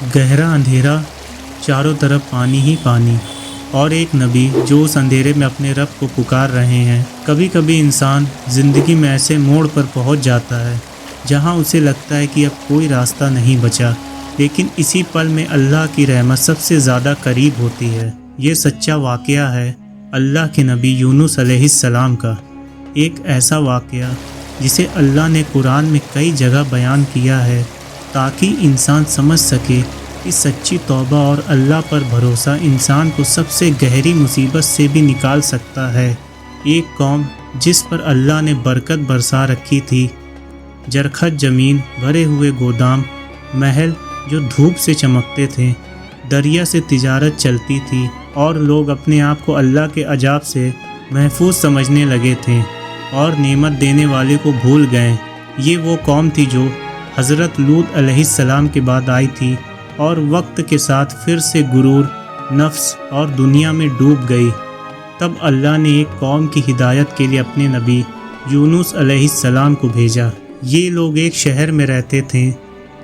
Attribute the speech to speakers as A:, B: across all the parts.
A: गहरा अंधेरा, चारों तरफ पानी ही पानी, और एक नबी जो उस अंधेरे में अपने रब को पुकार रहे हैं। कभी कभी इंसान ज़िंदगी में ऐसे मोड़ पर पहुंच जाता है जहां उसे लगता है कि अब कोई रास्ता नहीं बचा, लेकिन इसी पल में अल्लाह की रहमत सबसे ज़्यादा करीब होती है। ये सच्चा वाक़या है अल्लाह के नबी यूनुस अलैहिस्सलाम का। एक ऐसा वाक़या जिसे अल्लाह ने कुरान में कई जगह बयान किया है ताकि इंसान समझ सके कि सच्ची तौबा और अल्लाह पर भरोसा इंसान को सबसे गहरी मुसीबत से भी निकाल सकता है। एक कौम जिस पर अल्लाह ने बरकत बरसा रखी थी, जरखत ज़मीन, भरे हुए गोदाम, महल जो धूप से चमकते थे, दरिया से तिजारत चलती थी और लोग अपने आप को अल्लाह के अजाब से महफूज समझने लगे थे और नेमत देने वाले को भूल गए। ये वो कौम थी जो हज़रत लूत अलैहिस्सलाम के बाद आई थी और वक्त के साथ फिर से गुरूर, नफ्स और दुनिया में डूब गई। तब अल्लाह ने एक कौम की हिदायत के लिए अपने नबी यूनुस अलैहिस्सलाम को भेजा। ये लोग एक शहर में रहते थे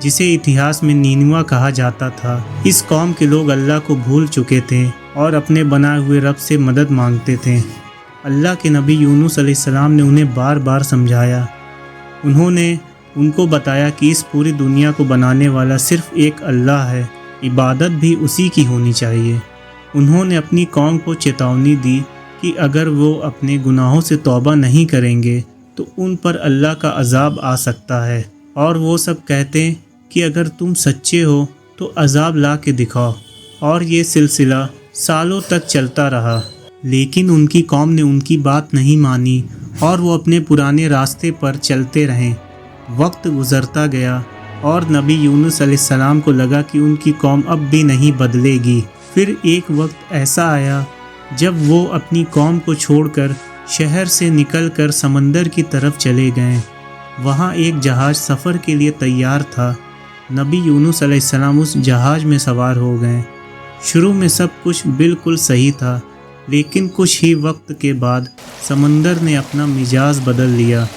A: जिसे इतिहास में नीनुआ कहा जाता था। इस कौम के लोग अल्लाह को भूल चुके थे और अपने बनाए हुए रब से मदद मांगते थे। अल्लाह के नबी यूनुस अलैहिस्सलाम ने उन्हें बार बार समझाया। उन्होंने उनको बताया कि इस पूरी दुनिया को बनाने वाला सिर्फ़ एक अल्लाह है, इबादत भी उसी की होनी चाहिए। उन्होंने अपनी कौम को चेतावनी दी कि अगर वो अपने गुनाहों से तौबा नहीं करेंगे तो उन पर अल्लाह का अजाब आ सकता है। और वो सब कहते कि अगर तुम सच्चे हो तो अजाब ला के दिखाओ। और ये सिलसिला सालों तक चलता रहा, लेकिन उनकी कौम ने उनकी बात नहीं मानी और वो अपने पुराने रास्ते पर चलते रहें। वक्त गुज़रता गया और नबी यूनुस अलैहिस्सलाम को लगा कि उनकी कौम अब भी नहीं बदलेगी। फिर एक वक्त ऐसा आया जब वो अपनी कौम को छोड़कर शहर से निकलकर समंदर की तरफ चले गए। वहाँ एक जहाज़ सफ़र के लिए तैयार था। नबी यूनुस अलैहिस्सलाम उस जहाज़ में सवार हो गए। शुरू में सब कुछ बिल्कुल सही था, लेकिन कुछ ही वक्त के बाद समंदर ने अपना मिजाज बदल लिया।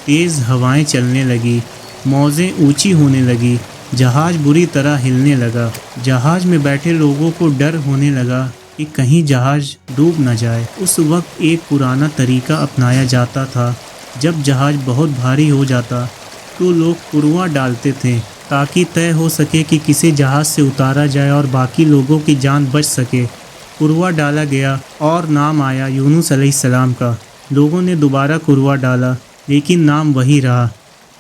A: तेज़ हवाएं चलने लगी, मौजें ऊंची होने लगी, जहाज़ बुरी तरह हिलने लगा। जहाज़ में बैठे लोगों को डर होने लगा कि कहीं जहाज़ डूब न जाए। उस वक्त एक पुराना तरीका अपनाया जाता था। जब जहाज़ बहुत भारी हो जाता तो लोग कुरवा डालते थे ताकि तय हो सके कि किसी जहाज़ से उतारा जाए और बाकी लोगों की जान बच सके। कुरवा डाला गया और नाम आया यूनुस अलैहिस्सलाम का। लोगों ने दोबारा कुरवा डाला, लेकिन नाम वही रहा।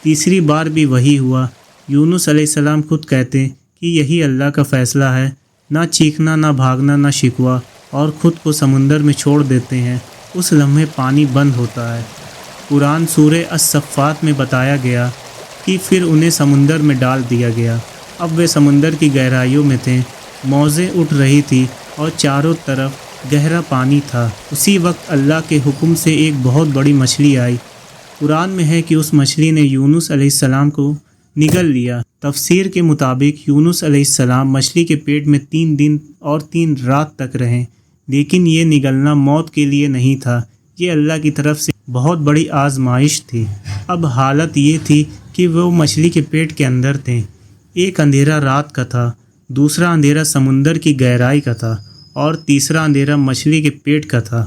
A: तीसरी बार भी वही हुआ। यूनुस अलैहिस्सलाम खुद कहते कि यही अल्लाह का फ़ैसला है, ना चीखना, ना भागना, ना शिकवा, और ख़ुद को समुंदर में छोड़ देते हैं। उस लम्हे पानी बंद होता है। कुरान सूरे अस-सफ़्फ़ात में बताया गया कि फिर उन्हें समुंदर में डाल दिया गया। अब वे समुंदर की गहराइयों में थे। मौजें उठ रही थी और चारों तरफ गहरा पानी था। उसी वक्त अल्लाह के हुक्म से एक बहुत बड़ी मछली आई। कुरान में है कि उस मछली ने यूनुस अलैहिस्सलाम को निगल लिया। तफसीर के मुताबिक यूनुस अलैहिस्सलाम मछली के पेट में 3 दिन और 3 रात तक रहे, लेकिन ये निगलना मौत के लिए नहीं था। ये अल्लाह की तरफ से बहुत बड़ी आजमाइश थी। अब हालत ये थी कि वो मछली के पेट के अंदर थे। एक अंधेरा रात का था, दूसरा अंधेरा समुंदर की गहराई का था और तीसरा अंधेरा मछली के पेट का था।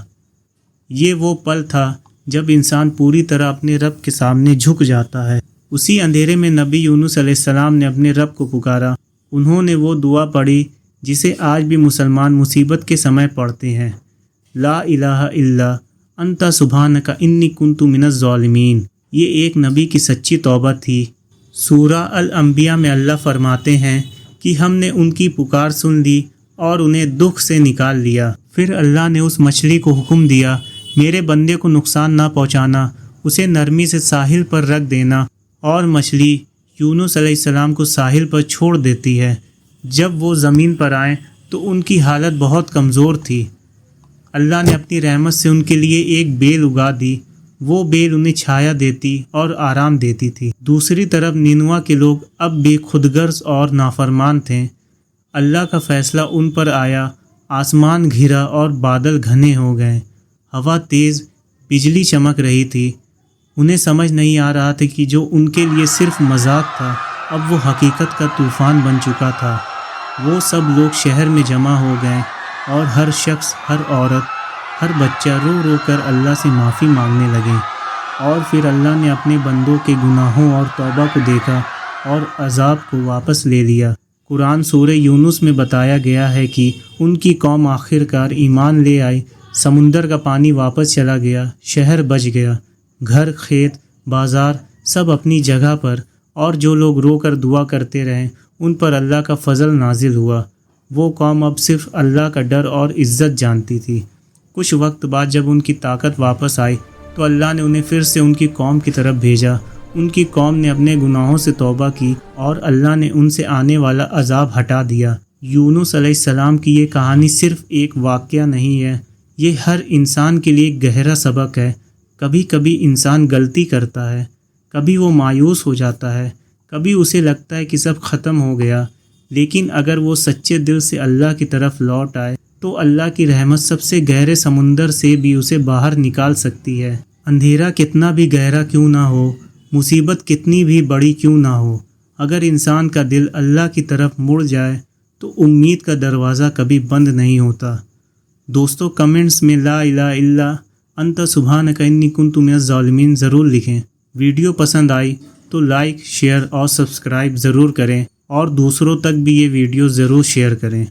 A: ये वो पल था जब इंसान पूरी तरह अपने रब के सामने झुक जाता है। उसी अंधेरे में नबी यूनुस अलैहिस्सलाम ने अपने रब को पुकारा। उन्होंने वो दुआ पढ़ी जिसे आज भी मुसलमान मुसीबत के समय पढ़ते हैं, ला इलाहा इल्ला अंता सुब्हानका इन्नी कुन्तु मिनज़ ज़ालिमीन। ये एक नबी की सच्ची तौबा थी। सूरा अल अंबिया में अल्लाह फरमाते हैं कि हमने उनकी पुकार सुन ली और उन्हें दुख से निकाल लिया। फिर अल्लाह ने उस मछली को हुक्म दिया, मेरे बंदे को नुकसान ना पहुंचाना, उसे नरमी से साहिल पर रख देना। और मछली यूनुस अलैहिस्सलाम को साहिल पर छोड़ देती है। जब वो ज़मीन पर आए तो उनकी हालत बहुत कमज़ोर थी। अल्लाह ने अपनी रहमत से उनके लिए एक बेल उगा दी। वो बेल उन्हें छाया देती और आराम देती थी। दूसरी तरफ नीनुआ के लोग अब भी खुदगर्ज और नाफरमान थे। अल्लाह का फ़ैसला उन पर आया। आसमान घिरा और बादल घने हो गए। हवा तेज़, बिजली चमक रही थी। उन्हें समझ नहीं आ रहा था कि जो उनके लिए सिर्फ मजाक था अब वो हकीकत का तूफ़ान बन चुका था। وہ سب لوگ شہر میں جمع ہو گئے اور ہر شخص، ہر عورت، ہر بچہ رو رو کر اللہ سے معافی مانگنے لگے، اور پھر اللہ نے اپنے بندوں کے گناہوں اور توبہ کو دیکھا اور عذاب کو واپس لے لیا۔ قرآن سورہ یونس میں بتایا گیا ہے کہ ان کی قوم آخر کار ایمان لے آئی، سمندر کا پانی واپس چلا گیا، شہر بچ گیا، گھر، کھیت، بازار سب اپنی جگہ پر، اور جو لوگ رو کر دعا کرتے رہے ان پر اللہ کا فضل نازل ہوا۔ وہ قوم اب صرف اللہ کا ڈر اور عزت جانتی تھی۔ کچھ وقت بعد جب ان کی طاقت واپس آئی تو اللہ نے انہیں پھر سے ان کی قوم کی طرف بھیجا۔ ان کی قوم نے اپنے گناہوں سے توبہ کی اور اللہ نے ان سے آنے والا عذاب ہٹا دیا۔ یونس علیہ السلام کی یہ کہانی صرف ایک واقعہ نہیں ہے، یہ ہر انسان کے لیے ایک گہرا سبق ہے۔ کبھی کبھی انسان غلطی کرتا ہے، کبھی وہ مایوس ہو جاتا ہے، کبھی اسے لگتا ہے کہ سب ختم ہو گیا، لیکن اگر وہ سچے دل سے اللہ کی طرف لوٹ آئے تو اللہ کی رحمت سب سے گہرے سمندر سے بھی اسے باہر نکال سکتی ہے۔ اندھیرا کتنا بھی گہرا کیوں نہ ہو، مصیبت کتنی بھی بڑی کیوں نہ ہو، اگر انسان کا دل اللہ کی طرف مڑ جائے تو امید کا دروازہ کبھی بند نہیں ہوتا۔ دوستو، کمنٹس میں لا الہ الا انت سبحانک انی کنت من الظالمین ضرور لکھیں۔ ویڈیو پسند آئی تو لائک، شیئر اور سبسکرائب ضرور کریں، اور دوسروں تک بھی یہ ویڈیو ضرور شیئر کریں۔